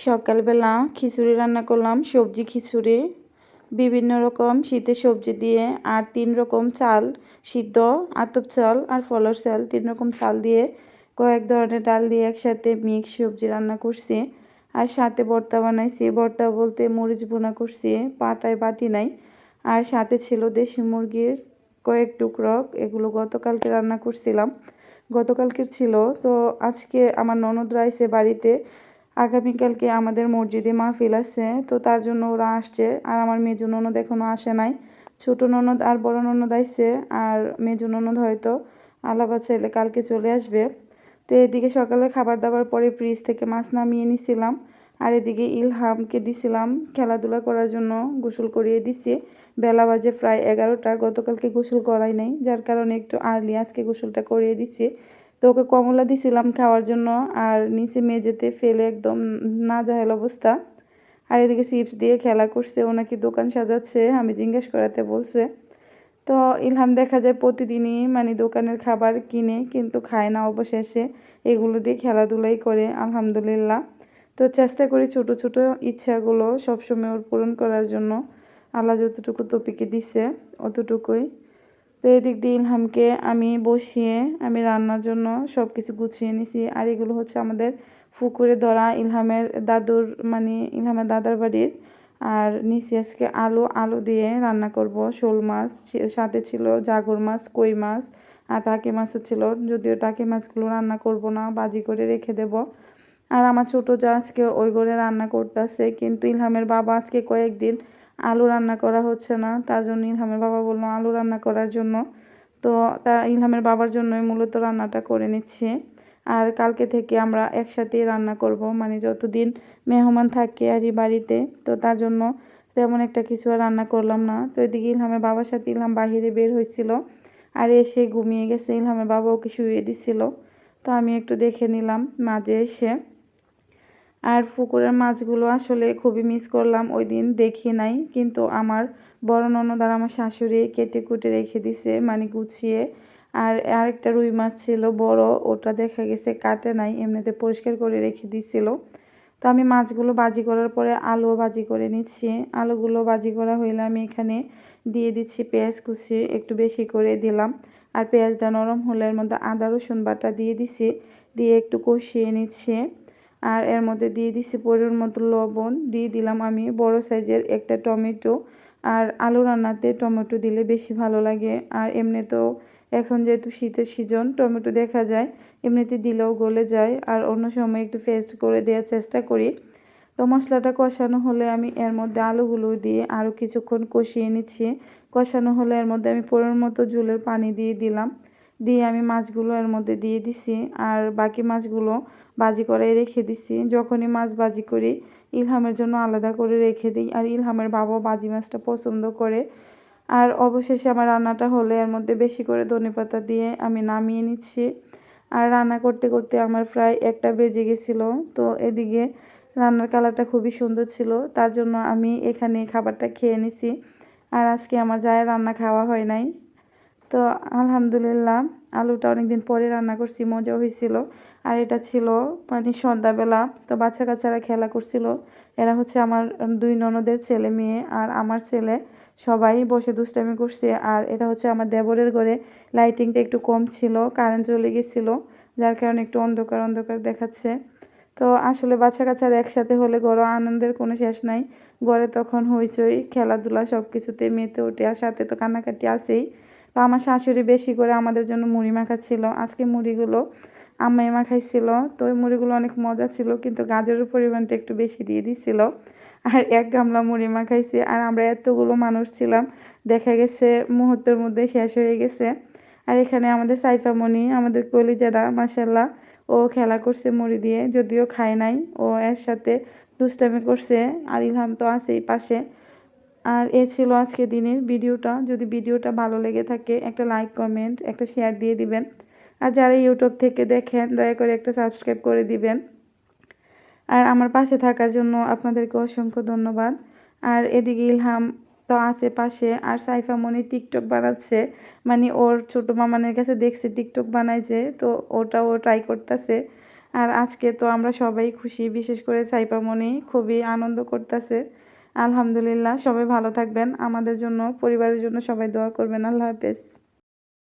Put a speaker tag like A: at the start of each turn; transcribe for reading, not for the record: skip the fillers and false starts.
A: সকালবেলা খিচুড়ি রান্না করলাম, সবজি খিচুড়ি। বিভিন্ন রকম শীতের সবজি দিয়ে আর ৩ রকম চাল সিদ্ধ, আতপ চাল আর ফলস চাল ৩ রকম চাল দিয়ে কয়েক ধরনের ডাল দিয়ে একসাথে মিক্স সবজি রান্না করছি। আর সাথে ভর্তা বানাইছি। ভর্তা বলতে মরিচ ভুনা করছি, পাটায় বাটি নাই। আর সাথে ছিল দেশি মুরগির কয়েক টুকরো, এগুলো গতকালকে রান্না করছিলাম, গতকালকের ছিল। তো আজকে আমার ননদরা আইছে বাড়িতে। আগামীকালকে আমাদের মসজিদে মাহফিল আছে, তো তার জন্য ওরা আসছে। আর আমার মেজো ননদ এখনও আসে নাই। ছোটো ননদ আর বড় ননদ আইছে, আর মেজো ননদ হয়তো আল্লাহ বাঁচাইলে কালকে চলে আসবে। তো এদিকে সকালে খাবার দাবার পরে ফ্রিজ থেকে মাছ নামিয়ে নিছিলাম। আর এদিকে ইলহামকে দিছিলাম খেলাধুলা করার জন্য, গোসল করিয়ে দিছি। বেলা বাজে প্রায় 11টা। গতকালকে গোসল করাই নাই, যার কারণে একটু আর্লি আজকে গোসলটা করিয়ে দিছি। তো ওকে কমলা দিছিলাম খাওয়ার জন্য, আর নিচে মেঝেতে ফেলে একদম নাজেহাল অবস্থা। আর এদিকে চিপস দিয়ে খেলা করছে, ও নাকি দোকান সাজাচ্ছে, আমি জিজ্ঞেস করাতে বলছে। তো ইলহাম দেখা যায় প্রতিদিনই মানে দোকানের খাবার কিনে, কিন্তু খায় না অবশেষে, এগুলো দিয়ে খেলাধুলাই করে আলহামদুলিল্লাহ। তো চেষ্টা করি ছোট ছোট ইচ্ছাগুলো সবসময় ওর পূরণ করার জন্য। আল্লাহ যতটুকু তৌফিক দিছে অতটুকুই। তো এদিক দিয়ে ইলহামকে আমি বসিয়ে আমি রান্নার জন্য সব কিছু গুছিয়ে নিছি। আর এগুলো হচ্ছে আমাদের পুকুরে ধরা ইলহামের দাদুর, মানে ইলহামের দাদার বাড়ির। আর নিচে আজকে আলু দিয়ে রান্না করব শোল মাছ, সাথে ছিল জাগর মাছ, কই মাছ আর টাকি মাছও ছিল। যদিও টাকি মাছগুলো রান্না করব না, বাজি করে রেখে দেব। আর আমার ছোটো যা আজকে ওই করে রান্না করতেছে, কিন্তু ইলহামের বাবা আজকে কয়েকদিন আলু রান্না করা হচ্ছে না, তার জন্য ইলহামের বাবা বললো আলু রান্না করার জন্য। তো তা ইলহামের বাবার জন্যই মূলত রান্নাটা করে নিচ্ছি। আর কালকে থেকে আমরা একসাথেই রান্না করব, মানে যতদিন মেহমান থাকে আর এই বাড়িতে, তো তার জন্য তেমন একটা কিছু আর রান্না করলাম না। তো এদিকে ইলহামের বাবার সাথে ইলহাম বাহিরে বের হয়েছিল, আর এসে ঘুমিয়ে গেছে। ইলহামের বাবা ওকে শুইয়ে দিছিল, তো আমি একটু দেখে নিলাম মাঝে এসে। আর পুকুরের মাছগুলো আসলে খুবই মিস করলাম, ওই দিন দেখি নাই, কিন্তু আমার বড় ননদ আর আমার শাশুড়ি কেটে কুটে রেখে দিছে, মানে গুছিয়ে। আর আরেকটা রুই মাছ ছিল বড়, ওটা দেখা গেছে কাটে নাই, এমনিতে পরিষ্কার করে রেখে দিছিল। তো আমি মাছগুলো ভাজি করার পরে আলুও ভাজি করে নিচ্ছি। আলুগুলো ভাজি করা হইলে আমি এখানে দিয়ে দিচ্ছি পেঁয়াজ কুচি, একটু বেশি করে দিলাম। আর পেঁয়াজটা নরম হলে এর মধ্যে আদা রসুন বাটা দিয়ে দিছি, দিয়ে একটু কষিয়ে নিচ্ছি। আর এর মধ্যে দিয়ে দিছি পরিমাণ মতো লবণ, দিয়ে দিলাম আমি বড় সাইজের একটা টমেটো। আর আলু রান্নাতে টমেটো দিলে বেশি ভালো লাগে। আর এমনিতেও এখন যেহেতু শীতের সিজন, টমেটো দেখা যায় এমনিতে দিলেও গলে যায়, আর অন্য সময় একটু পেস্ট করে দেওয়ার চেষ্টা করি। তো মশলাটা কষানো হলে আমি এর মধ্যে আলুগুলো দিয়ে আরও কিছুক্ষণ কষিয়ে নিচ্ছি। কষানো হলে এর মধ্যে আমি পরিমাণ মতো ঝোলের পানি দিয়ে দিলাম, দিয়ে আমি মাছগুলো এর মধ্যে দিয়ে দিছি। আর বাকি মাছগুলো ভাজি করে রেখে দিছি। যখনই মাছ ভাজি করি ইলহামের জন্য আলাদা করে রেখে দিই, আর ইলহামের বাবাও ভাজি মাছটা পছন্দ করে। আর অবশেষে আমার রান্নাটা হলে এর মধ্যে বেশি করে ধনেপাতা দিয়ে আমি নামিয়ে নিচ্ছি। আর রান্না করতে করতে আমার প্রায় 1টা বেজে গেছিলো। তো এদিকে রান্নার কালারটা খুবই সুন্দর ছিল, তার জন্য আমি এখানে খাবারটা খেয়ে নিছি। আর আজকে আমার জায়ের রান্না খাওয়া হয় নাই। তো আলহামদুলিল্লাহ, আলুটা অনেকদিন পরে রান্না করছি, মজা হয়েছিল। আর এটা ছিল মানে সন্ধ্যাবেলা, তো বাচ্চা কাচ্চারা খেলা করছিল। এরা হচ্ছে আমার 2 ননদের ছেলে মেয়ে আর আমার ছেলে, সবাই বসে দুষ্টামি করছে। আর এটা হচ্ছে আমার দেবরের ঘরে, লাইটিংটা একটু কম ছিল, কারেন্ট চলে গেছিলো, যার কারণে একটু অন্ধকার অন্ধকার দেখাচ্ছে। তো আসলে বাচ্চা কাচ্চারা একসাথে হলে ঘরে আনন্দের কোনো শেষ নাই। ঘরে তখন হইচই খেলাধুলা সব কিছুতে মেতে ওঠে, আর সাথে তো কান্নাকাটি আছেই। তো আমার শাশুড়ি বেশি করে আমাদের জন্য মুড়ি মাখাচ্ছিল। আজকে মুড়িগুলো আম্মাই মাখাইছিল, তো ওই মুড়িগুলো অনেক মজা ছিল, কিন্তু গাজরের পরিমাণটা একটু বেশি দিয়ে দিছিল। আর 1 গামলা মুড়ি মাখাইছে, আর আমরা এতগুলো মানুষ ছিলাম, দেখা গেছে মুহূর্তের মধ্যে শেষ হয়ে গেছে। আর এখানে আমাদের সাইফা মনি, আমাদের কলিজারা মাশাল্লাহ, ও খেলা করছে মুড়ি দিয়ে, যদিও খায় নাই, ও এর সাথে দুষ্টামি করছে। আর ইলহাম তো আছেই পাশে। আর এ ছিল আজকে দিনের ভিডিওটা। যদি ভিডিওটা ভালো লেগে থাকে একটা লাইক, কমেন্ট, একটা শেয়ার দিয়ে দিবেন। আর যারা ইউটিউব থেকে দেখেন দয়া করে একটা সাবস্ক্রাইব করে দিবেন। আর আমার পাশে থাকার জন্য আপনাদেরকে অসংখ্য ধন্যবাদ। আর এদিকে ইলহাম তো আছে পাশে, আর সাইফা মনি টিকটক বানাচ্ছে, মানে ওর ছোটো মামানের কাছে দেখছে টিকটক বানাইছে, তো ওটাও ট্রাই করতেছে। আর আজকে তো আমরা সবাই খুশি, বিশেষ করে সাইপামণি খুবই আনন্দ করতেছে। আলহামদুলিল্লাহ, সবাই ভালো থাকবেন, আমাদের জন্য, পরিবারের জন্য সবাই দোয়া করবেন। আল্লাহ হাফেজ।